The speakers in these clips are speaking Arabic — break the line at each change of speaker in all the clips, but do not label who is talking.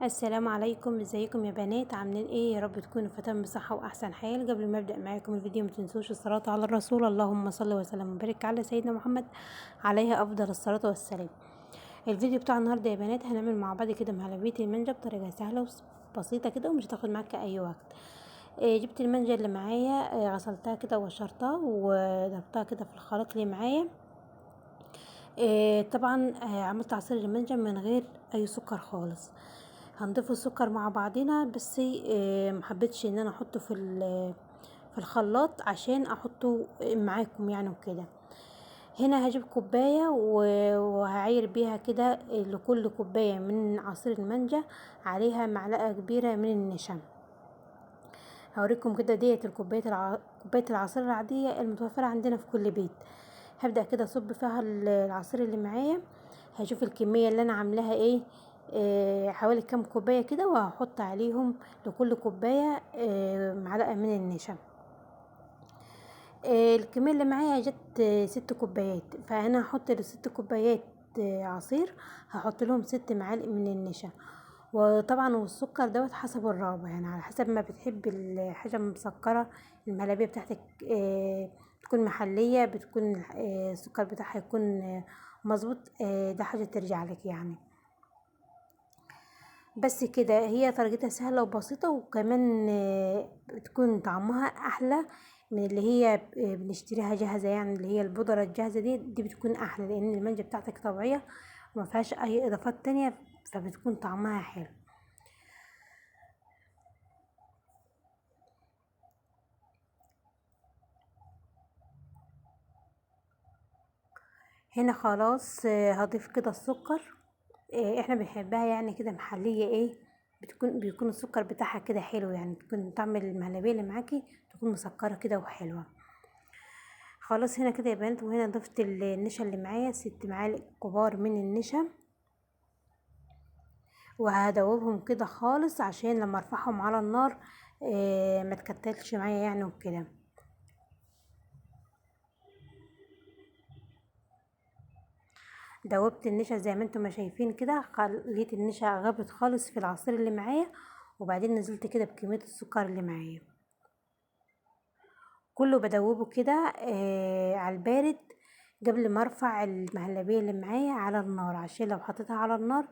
السلام عليكم، ازيكم يا بنات؟ عاملين ايه؟ يا رب تكونوا فتن بصحة واحسن حال. قبل ما ابدا معاكم الفيديو ما تنسوش الصلاة على الرسول، اللهم صل وسلم وبارك على سيدنا محمد عليه افضل الصلاة والسلام. الفيديو بتاع النهارده يا بنات هنعمل مع بعض كده مهلبية المانجا بطريقة سهلة وبسيطة كده ومش هتاخد معاك اي وقت. جبت المانجا اللي معايا، غسلتها كده وقشرتها وضربتها كده في الخلاط اللي معايا. طبعا عملت عصير المانجا من غير اي سكر خالص. هنضيف السكر مع بعضنا، بس محبتش ان انا احطه في الخلاط عشان احطه معاكم يعني وكده. هنا هجيب كوباية وهعير بيها كده لكل كوباية من عصير المانجا عليها معلقة كبيرة من النشا. هوريكم كده ديت كوباية العصير العادية المتوفرة عندنا في كل بيت. هبدأ كده اصب فيها العصير اللي معايا. هشوف الكمية اللي انا عاملاها ايه، حوالي كام كوباية كده، وهحط عليهم لكل كوباية معلقة من النشا. الكمية اللي معايا جت 6 كوبايات، فانا هحط ال6 كوبايات عصير، هحط لهم 6 معالق من النشا. وطبعا والسكر دوت حسب الرغبة، يعني على حسب ما بتحب الحاجة مسكرة. المهلبية بتاعتك تكون محلية، بتكون السكر بتاعها يكون مظبوط. ده حاجة ترجع لك يعني. بس كده، هي طريقتها سهلة وبسيطة، وكمان بتكون طعمها احلى من اللي هي بنشتريها جاهزة، يعني اللي هي البودرة الجاهزة دي بتكون احلى، لان المانجا بتاعتك طبيعية وما فيهاش اي اضافات تانية، فبتكون طعمها حلو. هنا خلاص هضيف كده السكر. احنا بنحبها يعني كده محلية، بيكون السكر بتاعها كده حلو، يعني تكون طعم المهلبية اللي معاكي تكون مسكرة كده وحلوة. خلاص هنا كده يا بنات، وهنا ضفت النشا اللي معايا 6 معالق كبار من النشا، وهدوبهم كده خالص عشان لما ارفعهم على النار ما تكتلش معايا يعني وكده. دوبت النشا زي ما انتم ما شايفين كده، خليت النشا غابت خالص في العصير اللي معايا، وبعدين نزلت كده بكمية السكر اللي معايا كله بدوبه كده على البارد قبل ما ارفع المهلبية اللي معايا على النار، عشان لو حطيتها على النار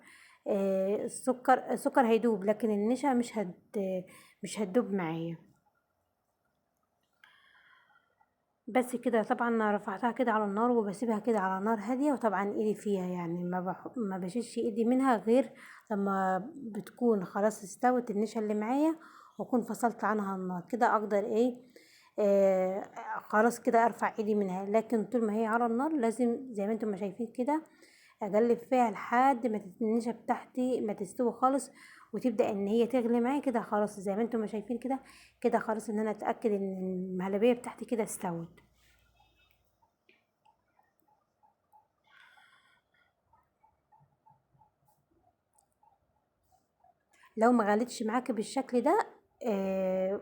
السكر هيدوب، لكن النشا مش هتدوب معايا. بس كده طبعا أنا رفعتها كده على النار وبسيبها كده على نار هادية، وطبعا ايدي فيها يعني ما بشيلش ايدي منها غير لما بتكون خلاص استوت النشا اللي معايا، واكون فصلت عنها النار كده اقدر آه خلاص كده ارفع ايدي منها. لكن طول ما هي على النار لازم زي ما انتم ما شايفين كده اقلب فيها لحد ما النشا بتاعتي ما تستوي خالص، وتبدا ان هي تغلي معايا كده. خلاص زي ما انتم ما شايفين كده، كده خلاص ان انا اتاكد ان المهلبيه بتاعتي كده استوت. لو ما غلتش معاكي بالشكل ده آه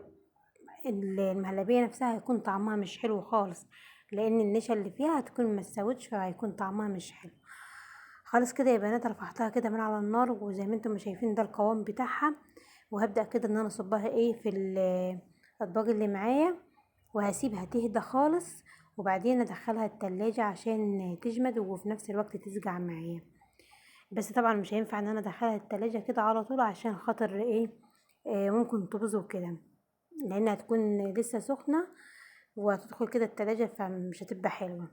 المهلبية نفسها هيكون طعمها مش حلو خالص، لان النشا اللي فيها هتكون ما استوتش، فهيكون طعمها مش حلو خالص. كده يا بنات رفعتها كده من على النار، وزي ما انتم ما شايفين ده القوام بتاعها. وهبدأ كده ان انا اصبها في الاطباق اللي معايا، وهسيبها تهدى خالص، وبعدين ادخلها التلاجة عشان تجمد وفي نفس الوقت تسقع معايا. بس طبعا مش هينفع ان انا ادخلها التلاجة كده على طول، عشان خاطر ممكن تبوظ وكده، لانها تكون لسه سخنة وهتدخل كده التلاجة، فمش هتبقى حلوة،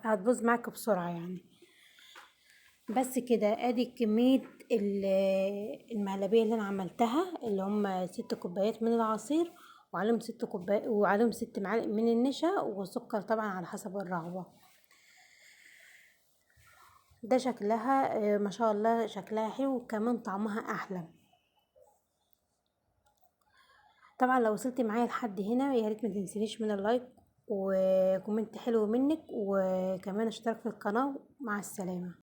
هتبوظ معاك بسرعة يعني. بس كده ادي كمية المهلبية اللي انا عملتها، اللي هم 6 كوبايات من العصير، وعليهم 6 كوبايات وعليهم 6 معالق من النشا، وسكر طبعا على حسب الرغبة. ده شكلها ما شاء الله شكلها حلو، وكمان طعمها احلى. طبعا لو وصلتي معايا لحد هنا يا ريت ما تنسينيش من اللايك وكومنت حلو منك، وكمان اشتراك في القناة. مع السلامة.